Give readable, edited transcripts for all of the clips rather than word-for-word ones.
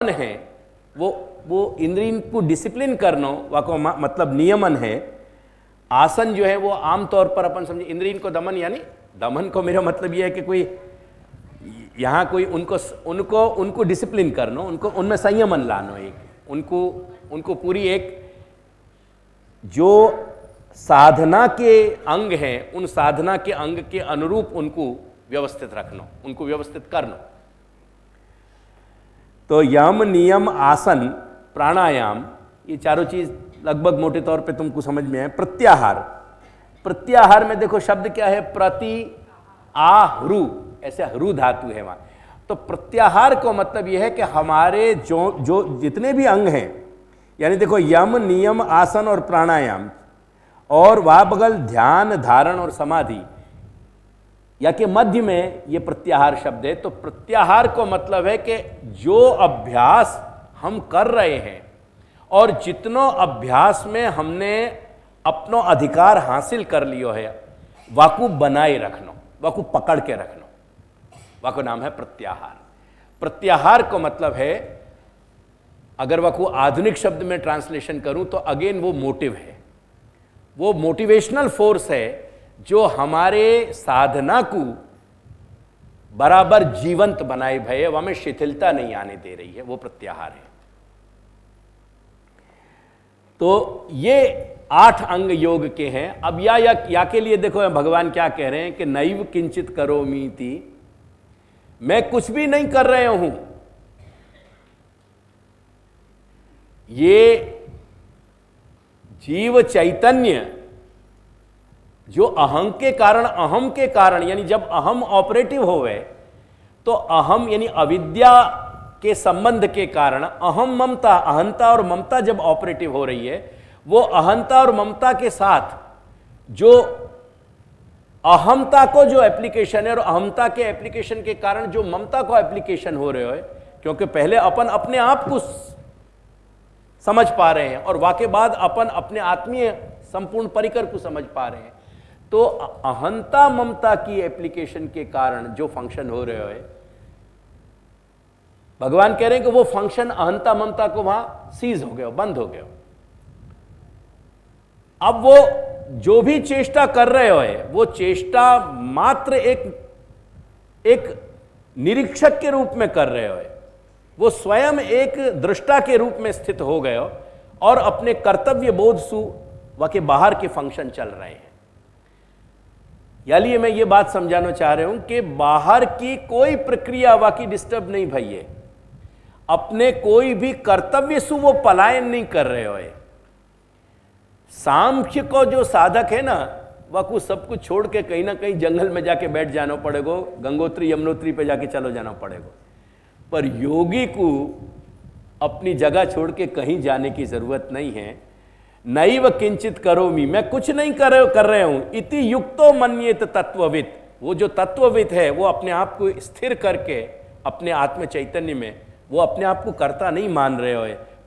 है वो इंद्रिय को डिसिप्लिन करना वाको मतलब नियमन है। आसन जो है वो आमतौर पर अपन समझे इंद्रिय को दमन, यानी दमन को मेरा मतलब ये है कि कोई यहाँ कोई उनको डिसिप्लिन करना, उनको उनमें संयमन लाना, एक उनको पूरी एक जो साधना के अंग हैं उन साधना के अंग के अनुरूप उनको व्यवस्थित रखना, उनको व्यवस्थित करना। तो यम नियम आसन प्राणायाम ये चारों चीज लगभग मोटे तौर पे तुमको समझ में है। प्रत्याहार में देखो शब्द क्या है, प्रति आहरु, ऐसे हरू धातु है वहां। तो प्रत्याहार को मतलब यह है कि हमारे जो जितने भी अंग हैं, यानी देखो यम नियम आसन और प्राणायाम और वह बगल ध्यान धारण और समाधि या के मध्य में ये प्रत्याहार शब्द है। तो प्रत्याहार को मतलब है कि जो अभ्यास हम कर रहे हैं और जितनो अभ्यास में हमने अपनो अधिकार हासिल कर लियो है वाकू बनाए रखना, वाकू पकड़ के रखना, वाकू नाम है प्रत्याहार। प्रत्याहार को मतलब है, अगर वाकू आधुनिक शब्द में ट्रांसलेशन करूं तो अगेन वो मोटिव है, वो मोटिवेशनल फोर्स है जो हमारे साधना को बराबर जीवंत बनाए भय, वह में शिथिलता नहीं आने दे रही है, वो प्रत्याहार है। तो ये 8 अंग योग के हैं। अब या के लिए देखो भगवान क्या कह रहे हैं कि नैव किंचित करोमीति, मैं कुछ भी नहीं कर रहे हूं। ये जीव चैतन्य जो अहम के कारण यानी जब अहम ऑपरेटिव होवे तो अहम यानी अविद्या के संबंध के कारण अहम ममता, अहंता और ममता जब ऑपरेटिव हो रही है, वो अहंता और ममता के साथ जो अहमता को जो एप्लीकेशन है और अहमता के एप्लीकेशन के कारण जो ममता को एप्लीकेशन हो रहे हो, क्योंकि पहले अपन अपने आप को समझ पा रहे हैं और वाके बाद अपन अपने आत्मीय संपूर्ण परिकर को समझ पा रहे हैं। तो अहंता ममता की एप्लीकेशन के कारण जो फंक्शन हो रहे हो, भगवान कह रहे हैं कि वो फंक्शन अहंता ममता को वहां सीज हो गया, बंद हो गया। अब वो जो भी चेष्टा कर रहे हो वो चेष्टा मात्र एक निरीक्षक के रूप में कर रहे हो, वो स्वयं एक दृष्टा के रूप में स्थित हो गए हो और अपने कर्तव्य बोध सु वाके बाहर के फंक्शन चल रहे हैं। यानी मैं ये बात समझाना चाह रहा हूं कि बाहर की कोई प्रक्रिया वाकी डिस्टर्ब नहीं भाई है, अपने कोई भी कर्तव्य सु वो पलायन नहीं कर रहे हो। सांख्य को जो साधक है ना, वह सब कुछ छोड़ के कहीं ना कहीं जंगल में जाके बैठ जाना पड़ेगा, गंगोत्री यमुनोत्री पे जाके चलो जाना पड़ेगा। पर योगी को अपनी जगह छोड़ के कहीं जाने की जरूरत नहीं है। नैव किंचित करोमि, मैं कुछ नहीं कर रहे हूं। इति युक्तो मन्येत तत्वविद, वो जो तत्वविद है वो अपने आप को स्थिर करके अपने आत्म चैतन्य में वो अपने आप को कर्ता नहीं मान रहे हो।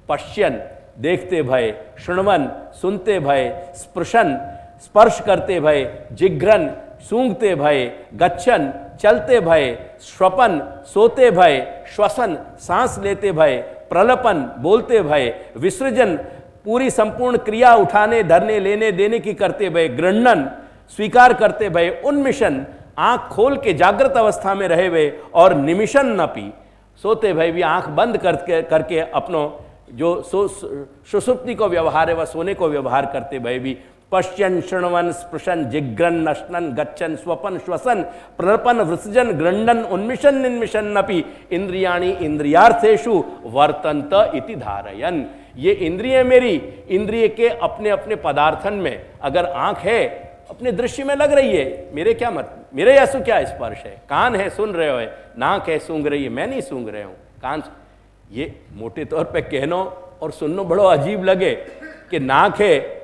पश्यन देखते भय, शृण्वन सुनते भय, स्पृशन स्पर्श करते भय, जिघ्रन सूंघते भय, गच्छन चलते भय, श्वपन सोते भय, श्वसन सांस लेते भय, प्रलपन बोलते भय, विसर्जन पूरी संपूर्ण क्रिया उठाने धरने लेने देने की करते भय, गृह्णन स्वीकार करते भय, उन्मिशन आंख खोल के जागृत अवस्था में रहे हुए और निमिशन न पी, सोते भय भी आंख बंद करके अपनो जो सुषुप्ति को व्यवहार है वह सोने को व्यवहार करते भय भी, पश्यन शृण्वन स्पृशन जिघ्रन नश्नन गच्छन स्वपन श्वसन प्रलपन विसर्जन गृह्णन उन्मिशन निन्मिशन नपि इंद्रियाणि इंद्रियार्थेषु वर्तन्त इति धारयन। ये इंद्रिय मेरी इंद्रिय के अपने अपने पदार्थन में, अगर आंख है अपने दृश्य में लग रही है, मेरे क्या मत, मेरे यसु क्या स्पर्श है, कान है सुन रहे हो, नाक है सूंघ रही है, मैं नहीं सूंघ रहे हूं, कान। ये मोटे तौर पे कहनो और सुननो बड़ो अजीब लगे कि नाक है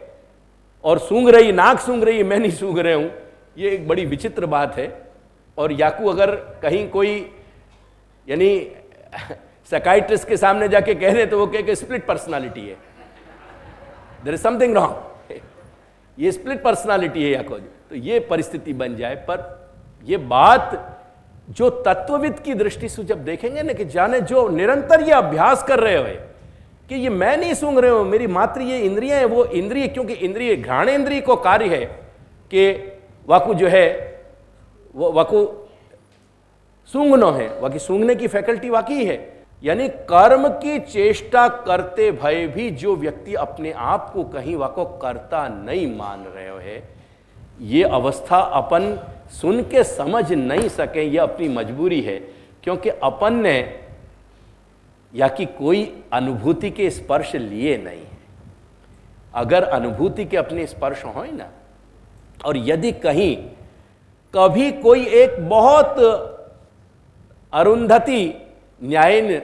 और सूंघ रही, नाक सूंघ रही है, मैं नहीं सूंघ रहे हूं। ये एक बड़ी विचित्र बात है। और याकू अगर कहीं कोई यानी साइकाइट्रिस्ट के सामने जाके कह रहे तो वो कह के स्प्लिट पर्सनालिटी है, देयर इज समथिंग रॉन्ग, ये स्प्लिट पर्सनालिटी है याकू। तो ये परिस्थिति बन जाए। पर ये बात जो तत्वविद की दृष्टि से जब देखेंगे ना कि जाने जो निरंतर ये अभ्यास कर रहे हो कि ये मैं नहीं सूंघ रहे हो, मेरी मात्र ये इंद्रियां है, वो इंद्रिय, क्योंकि इंद्रिय घ्राणेन्द्रिय को कार्य है कि वाकु जो है वो वाकु सूंघनो है, वाकई सूंघने की फैकल्टी वाकई है। यानी कर्म की चेष्टा करते भय भी जो व्यक्ति अपने आप को कहीं वाको करता नहीं मान रहे हो, ये अवस्था अपन सुन के समझ नहीं सके, ये अपनी मजबूरी है, क्योंकि अपन ने या कि कोई अनुभूति के स्पर्श लिए नहीं है। अगर अनुभूति के अपने स्पर्श हो ना, और यदि कहीं कभी कोई एक बहुत अरुंधति न्यायन,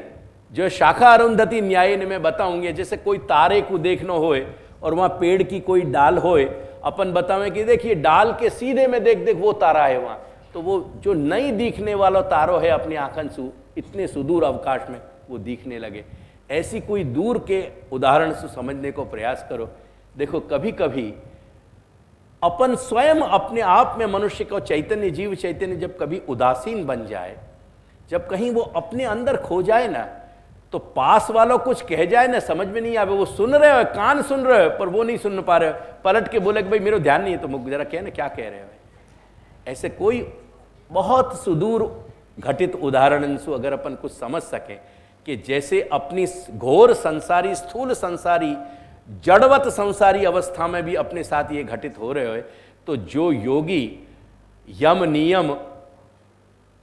जो शाखा अरुंधति न्यायन में बताऊंगे, जैसे कोई तारे को देखना होए और वहां पेड़ की कोई डाल होए, अपन बतावें कि देखिए डाल के सीधे में देख देख वो तारा है वहां, तो वो जो नहीं दिखने वाला तारो है अपनी आंखन से इतने सुदूर अवकाश में वो दिखने लगे। ऐसी कोई दूर के उदाहरण से समझने को प्रयास करो। देखो कभी कभी अपन स्वयं अपने आप में मनुष्य को चैतन्य, जीव चैतन्य जब कभी उदासीन बन जाए, जब कहीं वो अपने अंदर खो जाए ना, तो पास वालों कुछ कह जाए ना, समझ में नहीं आवे, वो सुन रहे हो, कान सुन रहे हो, पर वो नहीं सुन पा रहे हो, पलट के बोले कि भाई मेरा ध्यान नहीं है, तो मुझे जरा कह ना क्या कह रहे हो। ऐसे कोई बहुत सुदूर घटित उदाहरण से अगर अपन कुछ समझ सकें कि जैसे अपनी घोर संसारी, स्थूल संसारी, जड़वत संसारी अवस्था में भी अपने साथ ये घटित हो रहे हो, तो जो योगी यम नियम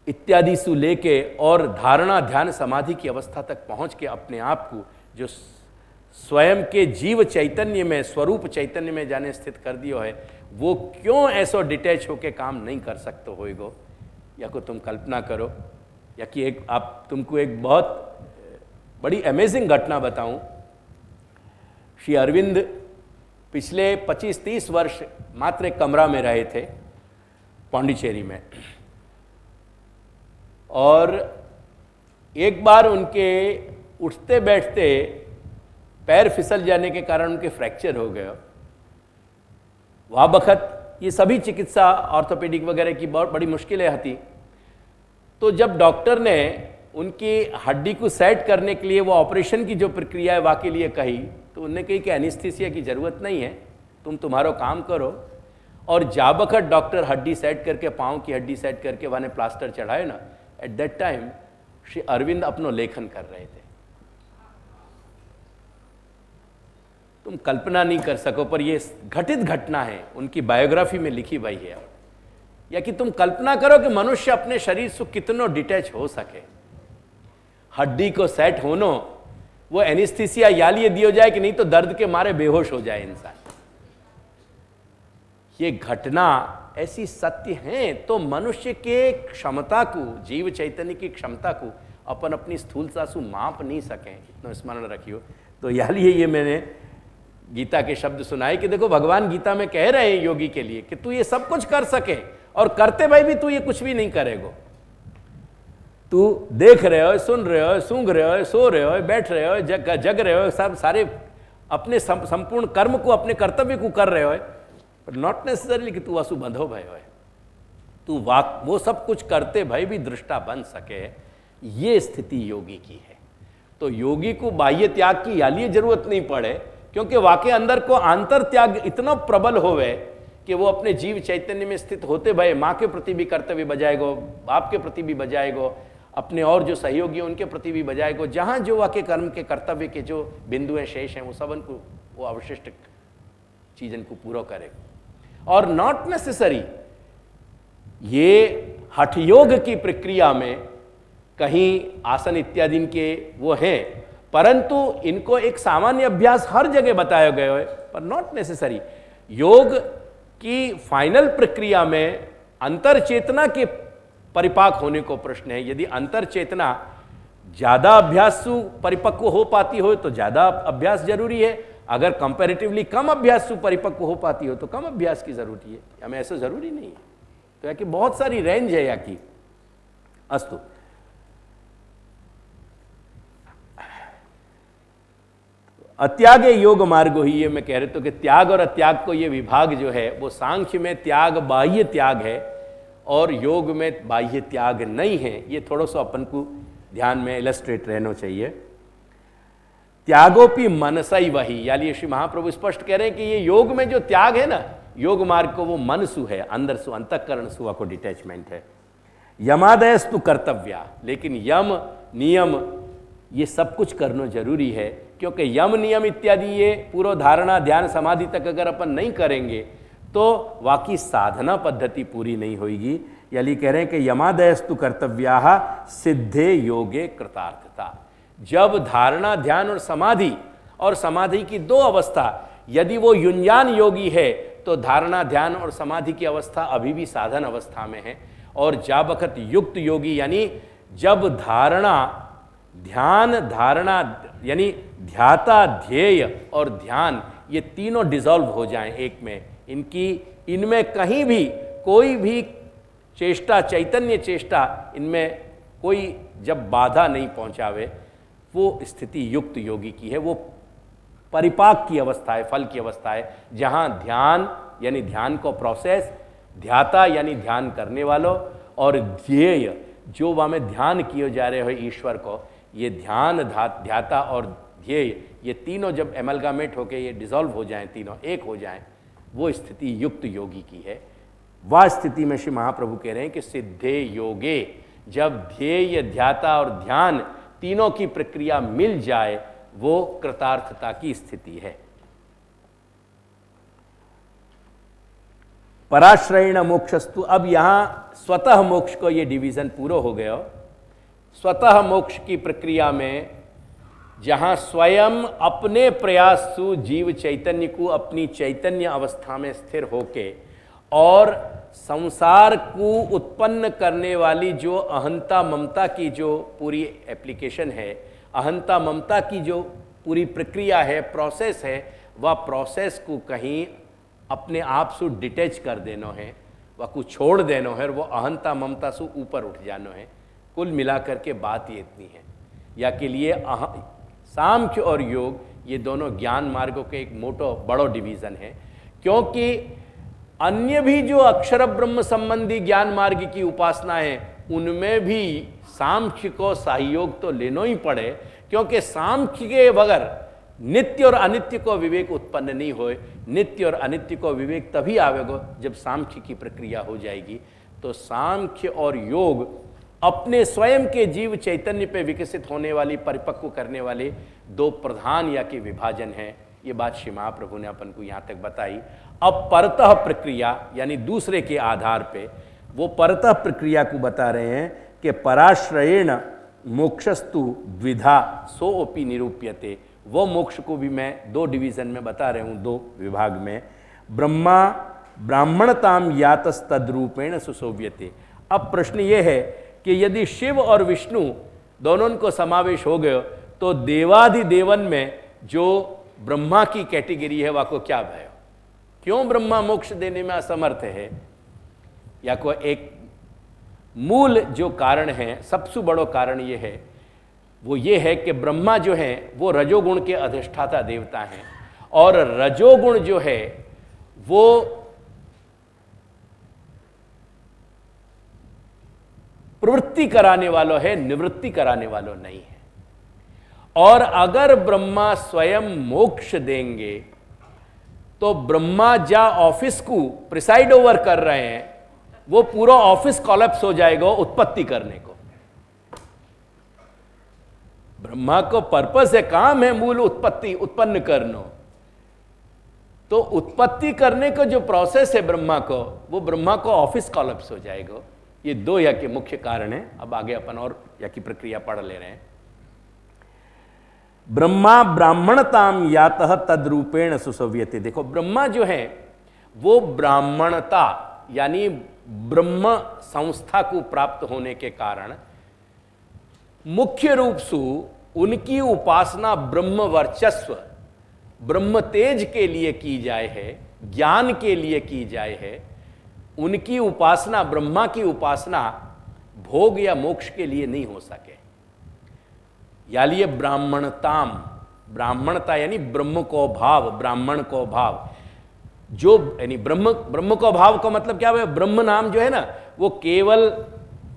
इत्यादि से लेके और धारणा ध्यान समाधि की अवस्था तक पहुंच के अपने आप को जो स्वयं के जीव चैतन्य में, स्वरूप चैतन्य में जाने स्थित कर दियो है, वो क्यों ऐसा डिटैच होके काम नहीं कर सकते होएगो। या को तुम कल्पना करो, या कि एक आप तुमको एक बहुत बड़ी अमेजिंग घटना बताऊं। श्री अरविंद पिछले 25-30 वर्ष मात्र एक कमरा में रहे थे पांडिचेरी में, और एक बार उनके उठते बैठते पैर फिसल जाने के कारण उनके फ्रैक्चर हो गया। वह बखत ये सभी चिकित्सा ऑर्थोपेडिक वगैरह की बहुत बड़ी मुश्किलें आती, तो जब डॉक्टर ने उनकी हड्डी को सेट करने के लिए वो ऑपरेशन की जो प्रक्रिया है वहाँ के लिए कही, तो उन्होंने कही कि एनेस्थीसिया की ज़रूरत नहीं है, तुम तुम्हारा काम करो। और जाबखत डॉक्टर हड्डी सेट करके, पाँव की हड्डी सेट करके वहाँ ने प्लास्टर चढ़ाए ना, at that time Shri Aurobindo अपनो लेखन कर रहे थे। तुम कल्पना नहीं कर सको, पर ये घटित घटना है, उनकी बायोग्राफी में लिखी हुई है। या कि तुम कल्पना करो कि मनुष्य अपने शरीर से कितनो डिटैच हो सके। हड्डी को सेट होनो, वो एनेस्थीसिया या लिए दियो जाए कि नहीं तो दर्द के मारे बेहोश हो जाए इंसान। ये घटना ऐसी सत्य है, तो मनुष्य के क्षमता को, जीव चैतन्य की क्षमता को अपन अपनी स्थूलता से माप नहीं सकें, इतना स्मरण रखियो। तो या लिए ये मैंने गीता के शब्द सुनाए कि देखो भगवान गीता में कह रहे हैं योगी के लिए कि तू ये सब कुछ कर सके, और करते भाई भी तू ये कुछ भी नहीं करेगो। तू देख रहे हो, सुन रहे हो, सूंघ रहे हो, सो रहे हो, बैठ रहे हो, जग रहे हो, सब सारे अपने संपूर्ण कर्म को, अपने कर्तव्य को कर रहे हो, पर नॉट नेसेसरली कि तू आंसू बंधो भय हो, तू वो सब कुछ करते भाई भी दृष्टा बन सके। ये स्थिति योगी की है। तो योगी को बाह्य त्याग की याली जरूरत नहीं पड़े, क्योंकि वाकई अंदर को आंतर त्याग इतना प्रबल होवे कि वो अपने जीव चैतन्य में स्थित होते भय माँ के प्रति भी कर्तव्य बजाएगो, बाप के प्रति भी बजाएगो, अपने और जो सहयोगी हैं उनके प्रति भी बजाएगो। जहाँ जो वाकई कर्म के कर्तव्य के जो बिंदुएं शेष हैं वो सबन को, वो अवशिष्ट चीजन को पूरा करेगा। और नॉट नेसेसरी ये हठयोग की प्रक्रिया में कहीं आसन इत्यादि के वो हैं, परंतु इनको एक सामान्य अभ्यास हर जगह बताया गया है, पर नॉट नेसेसरी। योग की फाइनल प्रक्रिया में अंतर चेतना के परिपाक होने को प्रश्न है। यदि अंतर चेतना ज्यादा अभ्यास से परिपक्व हो पाती हो तो ज्यादा अभ्यास जरूरी है, अगर कंपैरेटिवली कम अभ्यास से परिपक्व हो पाती हो तो कम अभ्यास की जरूरत है। हमें ऐसा जरूरी नहीं है। तो या कि बहुत सारी रेंज है या कि अस्तु। अत्याग योग मार्ग ही, ये मैं कह रहे तो कि त्याग और अत्याग को ये विभाग जो है वो सांख्य में त्याग बाह्य त्याग है, और योग में बाह्य त्याग नहीं है, ये थोड़ा सा अपन को ध्यान में इलस्ट्रेट रहना चाहिए। त्यागोपि मनसा ही वही, यानी श्री महाप्रभु स्पष्ट कह रहे हैं कि ये योग में जो त्याग है ना, योग मार्ग को वो मन सु है, अंदर सु अंतःकरण सुआ को डिटैचमेंट है। यमादयस्तु कर्तव्या, लेकिन यम नियम ये सब कुछ करना जरूरी है, क्योंकि यम नियम इत्यादि ये पूर्व धारणा ध्यान समाधि तक अगर अपन नहीं करेंगे तो वाकई साधना पद्धति पूरी नहीं होगी। यानी कह रहे हैं कि यमादयस्तु कर्तव्या सिद्धे योगे कृतार्थता। जब धारणा ध्यान और समाधि की दो अवस्था, यदि वो युंजान योगी है तो धारणा ध्यान और समाधि की अवस्था अभी भी साधन अवस्था में है, और जा बखत युक्त योगी यानी जब धारणा यानी ध्याता ध्येय और ध्यान ये तीनों डिसॉल्व हो जाएं एक में, इनमें कहीं भी कोई भी चेष्टा, चैतन्य चेष्टा, इनमें कोई जब बाधा नहीं पहुंचावे, वो स्थिति युक्त योगी की है। वो परिपाक की अवस्था है, फल की अवस्था है, जहां ध्यान यानी ध्यान को प्रोसेस, ध्याता यानी ध्यान करने वालों, और ध्येय जो वहाँ में ध्यान किए जा रहे हो ईश्वर को, ये ध्यान ध्याता और ध्येय ये तीनों जब एमलगामेट होके ये डिसॉल्व हो जाएं, तीनों एक हो जाएं, वो स्थिति युक्त योगी की है। वह स्थिति में श्री महाप्रभु कह रहे हैं कि सिद्धे योगे, जब ध्येय ध्याता और ध्यान तीनों की प्रक्रिया मिल जाए, वो कृतार्थता की स्थिति है। पराश्रयण मोक्षस्तु, अब यहां स्वतः मोक्ष को ये डिवीजन पूरा हो गया। स्वतः मोक्ष की प्रक्रिया में जहां स्वयं अपने प्रयास से जीव चैतन्य को अपनी चैतन्य अवस्था में स्थिर होके और संसार को उत्पन्न करने वाली जो अहंता ममता की जो पूरी एप्लीकेशन है, अहंता ममता की जो पूरी प्रक्रिया है, प्रोसेस है, वह प्रोसेस को कहीं अपने आप से डिटैच कर देना है, वह को छोड़ देना है, और वो अहंता ममता से ऊपर उठ जाना है। कुल मिलाकर के बात ये इतनी है, या के लिए सांख्य और योग ये दोनों ज्ञान मार्गों के एक मोटो बड़ो डिवीजन है, क्योंकि अन्य भी जो अक्षर ब्रह्म संबंधी ज्ञान मार्ग की उपासना है, उनमें भी सांख्य को सहयोग तो लेना ही पड़े, क्योंकि सांख्य के बगैर नित्य और अनित्य को विवेक उत्पन्न नहीं होए। नित्य और अनित्य को विवेक तभी आवेगा जब सांख्य की प्रक्रिया हो जाएगी। तो सांख्य और योग अपने स्वयं के जीव चैतन्य पे विकसित होने वाली, परिपक्व करने वाले दो प्रधान या के विभाजन हैं। ये बात श्री महाप्रभु ने अपन को यहाँ तक बताई। अब परतः प्रक्रिया यानी दूसरे के आधार पे वो परतः प्रक्रिया को बता रहे हैं कि पराश्रयेण मोक्षस्तु द्विधा सोपि निरूप्यते। वो मोक्ष को भी मैं दो डिवीजन में बता रहे हूँ, दो विभाग में। ब्राह्मणताम यातस्तद्रूपेण सुशोभ्यते। अब प्रश्न ये है कि यदि शिव और विष्णु दोनों को समावेश हो गए तो देवाधिदेवन में जो ब्रह्मा की कैटेगरी है वह को क्या भयो? क्यों ब्रह्मा मोक्ष देने में असमर्थ है? या कोई एक मूल जो कारण है, सबसे बड़ो कारण ये है, वो ये है कि ब्रह्मा जो है वो रजोगुण के अधिष्ठाता देवता हैं, और रजोगुण जो है वो प्रवृत्ति कराने वालों है, निवृत्ति कराने वालों नहीं है। और अगर ब्रह्मा स्वयं मोक्ष देंगे तो ब्रह्मा जा ऑफिस को प्रिसाइड ओवर कर रहे हैं, वो पूरा ऑफिस कोलैप्स हो जाएगा उत्पत्ति करने को। ब्रह्मा को पर्पस है, काम है मूल उत्पत्ति उत्पन्न करना। तो उत्पत्ति करने का जो प्रोसेस है ब्रह्मा को, वो ब्रह्मा को ऑफिस कोलैप्स हो जाएगा। ये दो या के मुख्य कारण है। अब आगे अपन और या की प्रक्रिया पढ़ ले रहे हैं। ब्रह्मा ब्राह्मणताम यातः तद्रूपेण सुशोभ्यते। देखो ब्रह्मा जो है वो ब्राह्मणता यानी ब्रह्म संस्था को प्राप्त होने के कारण मुख्य रूप से उनकी उपासना ब्रह्म वर्चस्व, ब्रह्म तेज के लिए की जाए है, ज्ञान के लिए की जाए है। उनकी उपासना, ब्रह्मा की उपासना भोग या मोक्ष के लिए नहीं हो सके। यानी ये ब्राह्मणताम, ब्राह्मणता यानी ब्रह्म को भाव, ब्राह्मण को भाव, जो यानी ब्रह्म को भाव का मतलब क्या है? ब्रह्म नाम जो है ना वो केवल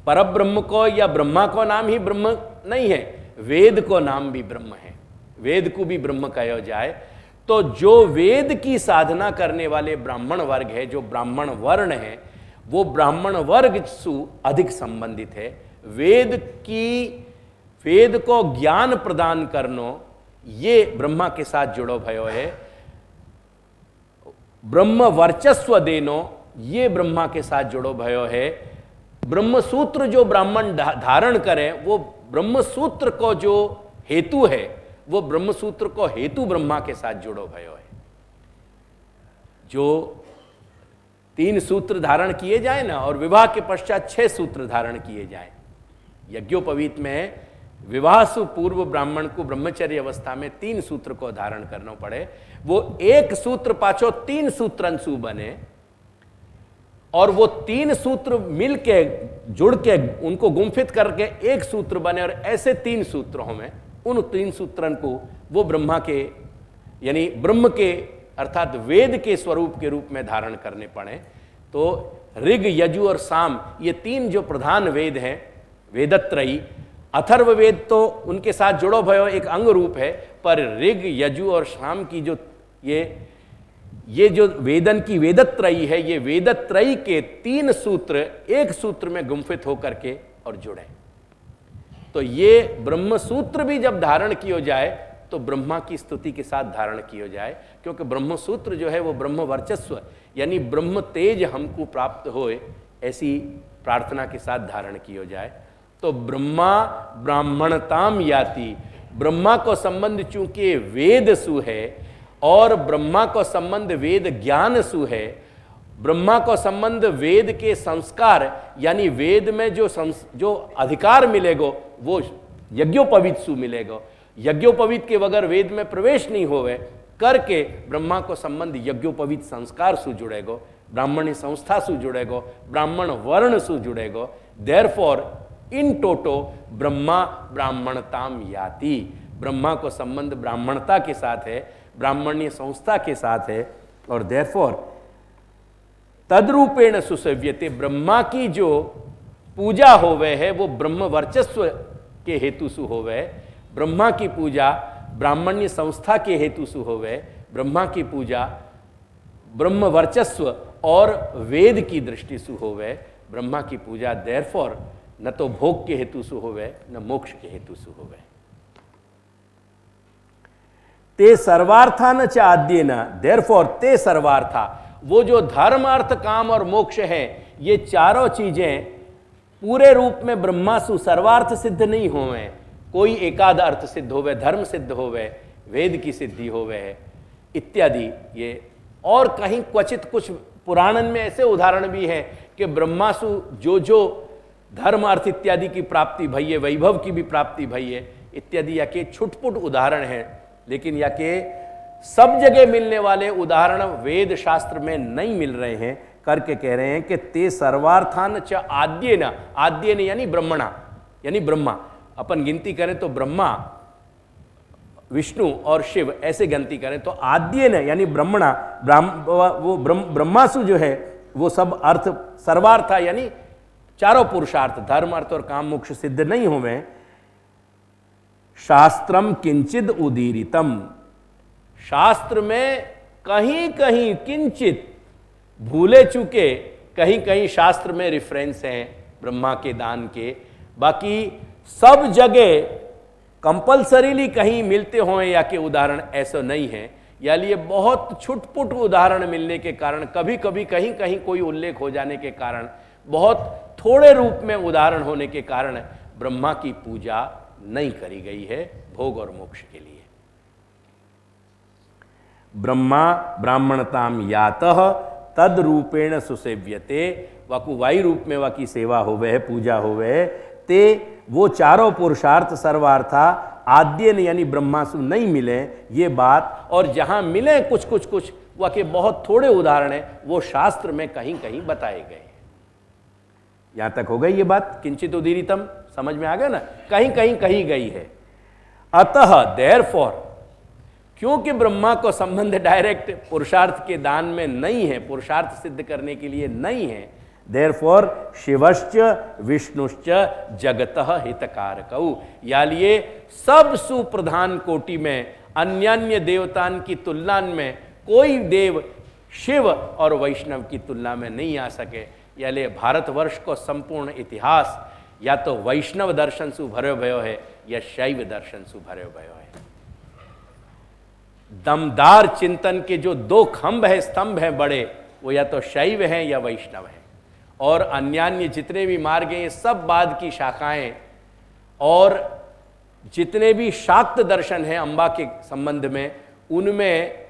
परब्रह्म को या ब्रह्मा को नाम ही ब्रह्म नहीं है, वेद को नाम भी ब्रह्म है, वेद को भी ब्रह्म कहा जाए। तो जो वेद की साधना करने वाले ब्राह्मण वर्ग है, जो ब्राह्मण वर्ण है, वो ब्राह्मण वर्ग से अधिक संबंधित है। वेद को ज्ञान प्रदान करनो ये ब्रह्मा के साथ जुड़ो भयो है। ब्रह्म वर्चस्व देनो ये ब्रह्मा के साथ जुड़ो भयो है। ब्रह्म सूत्र जो ब्राह्मण धारण करें, वो ब्रह्म सूत्र को जो हेतु है, वो ब्रह्म सूत्र को हेतु ब्रह्मा के साथ जुड़ो भयो है। जो 3 सूत्र धारण किए जाए ना, और विवाह के पश्चात 6 सूत्र धारण किए जाए। यज्ञोपवीत में विवाह से पूर्व ब्राह्मण को ब्रह्मचर्य अवस्था में 3 सूत्र को धारण करना पड़े। वो 1 सूत्र पाछो 3 सूत्रंशु बने, और वो 3 सूत्र मिल के जुड़ के उनको गुंफित करके 1 सूत्र बने, और ऐसे 3 सूत्रों में उन 3 सूत्रन को वो ब्रह्मा के यानी ब्रह्म के अर्थात वेद के स्वरूप के रूप में धारण करने पड़े। तो ऋग, यजु और साम ये 3 जो प्रधान वेद हैं, वेदत्रयी, अथर्ववेद तो उनके साथ जुड़ो भयो एक अंग रूप है, पर ऋग, यजु और साम की जो ये जो वेदन की वेदत्रयी है, ये वेदत्रयी के 3 सूत्र 1 सूत्र में गुंफित होकर के और जुड़े। तो ये ब्रह्म सूत्र भी जब धारण किया जाए तो ब्रह्मा की स्तुति के साथ धारण किया जाए, क्योंकि ब्रह्म सूत्र जो है वो ब्रह्म वर्चस्व यानी ब्रह्म तेज हमको प्राप्त होए, ऐसी प्रार्थना के साथ धारण किया जाए। तो ब्रह्मा ब्राह्मणताम याति, ब्रह्मा को संबंध चूंकि वेद सु है और ब्रह्मा को संबंध वेद ज्ञान सु है, ब्रह्मा को संबंध वेद के संस्कार यानी वेद में जो अधिकार मिलेगो वो यज्ञोपवीत सु मिलेगो। यज्ञोपवीत के बगैर वेद में प्रवेश नहीं होवे करके ब्रह्मा को संबंध यज्ञोपवीत संस्कार सु जुड़ेगो, ब्राह्मणी संस्था सु जुड़ेगो, ब्राह्मण वर्ण सु जुड़ेगो। देयरफॉर इन टोटो ब्रह्मा ब्राह्मणताम याति, ब्रह्मा को संबंध ब्राह्मणता के साथ है, ब्राह्मणीय संस्था के साथ है, और देयरफॉर तद्रूपेण सुसेव्यते, ब्रह्मा की जो पूजा होवे है वो ब्रह्म वर्चस्व के हेतु सु होवे, ब्रह्मा की पूजा ब्राह्मण्य संस्था के हेतु सु होवे, ब्रह्मा की पूजा ब्रह्म वर्चस्व और वेद की दृष्टि सु होवे, ब्रह्मा की पूजा देयरफॉर न तो भोग के हेतु सु होवे न मोक्ष के हेतु सु होवे। ते सर्वार्था न च आद्येन, देयरफॉर ते सर्वार्था, वो जो धर्म अर्थ काम और मोक्ष है, ये चारों चीजें पूरे रूप में ब्रह्मासु सर्वार्थ सिद्ध नहीं होवे। कोई एकाद अर्थ सिद्ध होवे, धर्म सिद्ध होवे, वेद की सिद्धि होवे इत्यादि। ये और कहीं क्वचित कुछ पुराणन में ऐसे उदाहरण भी हैं कि ब्रह्मासु जो धर्म अर्थ इत्यादि की प्राप्ति भई है, वैभव की भी प्राप्ति भई है इत्यादि, या के छुटपुट उदाहरण हैं, लेकिन या के सब जगह मिलने वाले उदाहरण वेद शास्त्र में नहीं मिल रहे हैं करके कह रहे हैं कि ते सर्वार्थान च आद्येन, आद्येन यानी ब्रह्मणा यानी ब्रह्मा। अपन गिनती करें तो ब्रह्मा, विष्णु और शिव ऐसे गिनती करें तो आद्येन यानी ब्रह्मणा, वो ब्रह्मासु जो है वो सब अर्थ सर्वार्था यानी चारों पुरुषार्थ धर्म अर्थ और काम मोक्ष सिद्ध नहीं होवे। शास्त्रम किंचित उदीरितम, शास्त्र में कहीं कहीं किंचित भूले चुके, कहीं कहीं शास्त्र में रेफरेंस हैं ब्रह्मा के दान के, बाकी सब जगह कंपल्सरीली कहीं मिलते हों या के उदाहरण ऐसा नहीं है, या लिए बहुत छुटपुट उदाहरण मिलने के कारण, कभी कभी कहीं कहीं कोई उल्लेख हो जाने के कारण, बहुत थोड़े रूप में उदाहरण होने के कारण ब्रह्मा की पूजा नहीं करी गई है भोग और मोक्ष के लिए। ब्रह्मा ब्राह्मणताम यातः तद रूपेण सुसेव्यते, वाकु वायु रूप में वाकी सेवा होवे है, पूजा होवे है, ते वो चारों पुरुषार्थ सर्वार्था आद्यन यानी ब्रह्मासु नहीं मिले ये बात, और जहां मिले कुछ कुछ कुछ वाके बहुत थोड़े उदाहरण है वो शास्त्र में कहीं कहीं बताए गए। यहां तक हो गई ये बात, किंचित उदीरितम समझ में आ गया ना, कहीं कहीं कही गई है। अतः देयरफॉर, क्योंकि ब्रह्मा को संबंध डायरेक्ट पुरुषार्थ के दान में नहीं है, पुरुषार्थ सिद्ध करने के लिए नहीं है, देयरफॉर शिवश्च विष्णुश्च जगतः हितकारकौ। या लिए सब सुप्रधान कोटि में अन्य देवतान की तुलना में कोई देव शिव और वैष्णव की तुलना में नहीं आ सके। या लिए भारतवर्ष को संपूर्ण इतिहास या तो वैष्णव दर्शन से भर्यो भयो है या शैव दर्शन से भर्यो भयो है। दमदार चिंतन के जो दो खंभ है, स्तंभ हैं बड़े, वो या तो शैव हैं या वैष्णव हैं। और अन्यान्य जितने भी मार्ग हैं ये सब बाद की शाखाएं, और जितने भी शाक्त दर्शन हैं अम्बा के संबंध में, उनमें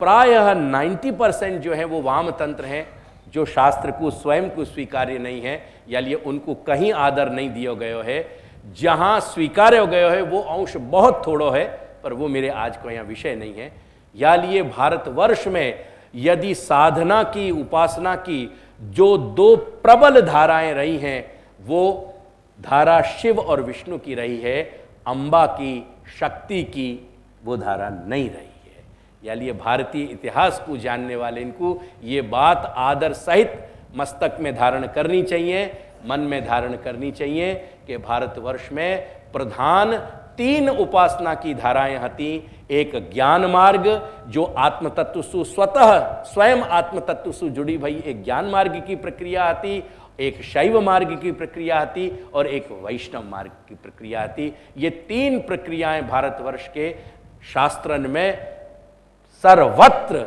प्रायः 90% जो है वो वाम तंत्र हैं, जो शास्त्र को स्वयं को स्वीकार्य नहीं है, या लिए उनको कहीं आदर नहीं दिया गयो है। जहां स्वीकार्य हो गयो है वो अंश बहुत थोड़ो है, पर वो मेरे आज को यहाँ विषय नहीं है। या लिए भारतवर्ष में यदि साधना की, उपासना की जो दो प्रबल धाराएं रही हैं, वो धारा शिव और विष्णु की रही है, अम्बा की, शक्ति की वो धारा नहीं रही है। या लिए भारतीय इतिहास को जानने वाले इनको ये बात आदर सहित मस्तक में धारण करनी चाहिए, मन में धारण करनी चाहिए कि भारतवर्ष में प्रधान 3 उपासना की धाराएं हती। एक ज्ञान मार्ग जो आत्म तत्व से स्वतः स्वयं आत्म तत्व से जुड़ी भई एक ज्ञान मार्ग की प्रक्रिया आती, एक शैव मार्ग की प्रक्रिया आती और एक वैष्णव मार्ग की प्रक्रिया आती। ये 3 प्रक्रियाएं भारतवर्ष के शास्त्रन में सर्वत्र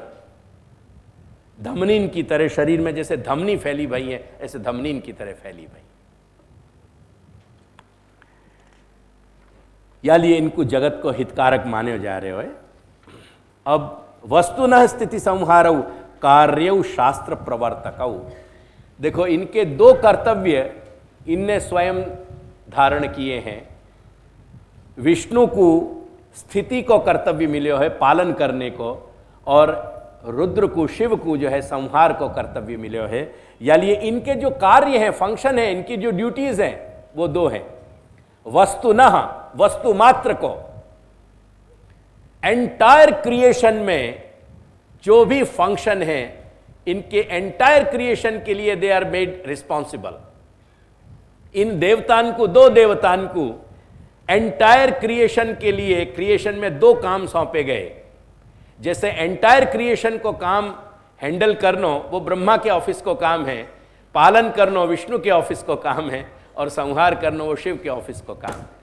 धमनीन की तरह, शरीर में जैसे धमनी फैली भई है ऐसे धमनीन की तरह फैली भई। या लिए इनको जगत को हितकारक माने जा रहे हो। अब वस्तुनः स्थिति संहारौ कार्यौ शास्त्र प्रवर्तकौ। देखो इनके 2 कर्तव्य इनने स्वयं धारण किए हैं। विष्णु को स्थिति को कर्तव्य मिले है पालन करने को, और रुद्र को, शिव को जो है संहार को कर्तव्य मिले है। या लिए इनके जो कार्य हैं, फंक्शन है, इनकी जो ड्यूटीज हैं वो 2 हैं। वस्तुनः, वस्तु मात्र को, एंटायर क्रिएशन में जो भी फंक्शन है, इनके एंटायर क्रिएशन के लिए दे आर मेड रिस्पॉन्सिबल। इन देवतान को, 2 देवतान को एंटायर क्रिएशन के लिए, क्रिएशन में 2 काम सौंपे गए। जैसे एंटायर क्रिएशन को काम हैंडल करना वो ब्रह्मा के ऑफिस को काम है, पालन करना विष्णु के ऑफिस को काम है, और संहार करना वो शिव के ऑफिस को काम है।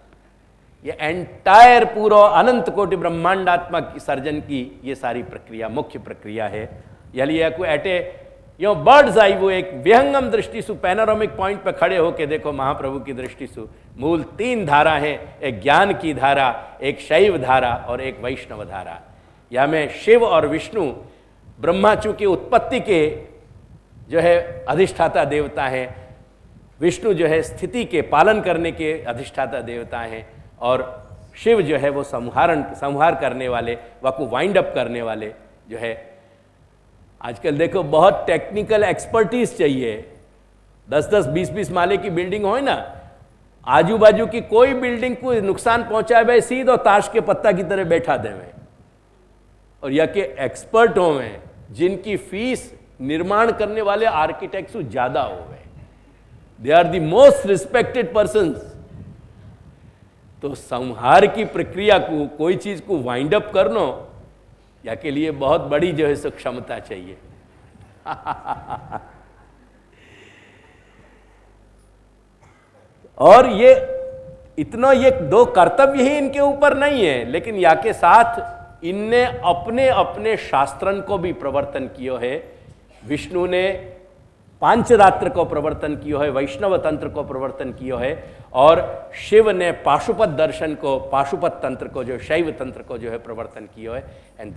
ये एंटायर पूरा अनंत कोटि ब्रह्मांडात्मक सर्जन की ये सारी प्रक्रिया मुख्य प्रक्रिया है। यलिए को एटे यो बर्ड्स आई, वो एक विहंगम दृष्टि से पैनोरामिक पॉइंट पर खड़े होकर देखो महाप्रभु की दृष्टि से मूल 3 धारा हैं, एक ज्ञान की धारा, एक शैव धारा और एक वैष्णव धारा। या में शिव और विष्णु ब्रह्मा चूंकि उत्पत्ति के जो है अधिष्ठाता देवता हैं, विष्णु जो है स्थिति के पालन करने के अधिष्ठाता देवता हैं, और शिव जो है वो संहार करने वाले, वाको वाइंड अप करने वाले जो है। आजकल देखो बहुत टेक्निकल एक्सपर्टीज चाहिए। 10-10, 20-20 माले की बिल्डिंग हो ना, आजू बाजू की कोई बिल्डिंग को नुकसान पहुंचाए भाई सीधो ताश के पत्ता की तरह बैठा दे में। और या के एक्सपर्ट हो में जिनकी फीस निर्माण करने वाले आर्किटेक्ट से ज्यादा हो गए, they are the most respected persons. तो संहार की प्रक्रिया को, कोई चीज को वाइंड अप करना, या के लिए बहुत बड़ी जो है सो क्षमता चाहिए। और ये इतना, ये 2 कर्तव्य ही इनके ऊपर नहीं है, लेकिन या के साथ इनने अपने अपने शास्त्रन को भी प्रवर्तन किया है। विष्णु ने पांचरात्र को प्रवर्तन किया है, वैष्णव तंत्र को प्रवर्तन किया है, और शिव ने पाशुपत दर्शन को, पाशुपत तंत्र को, जो शैव तंत्र को जो है प्रवर्तन किया है। एंड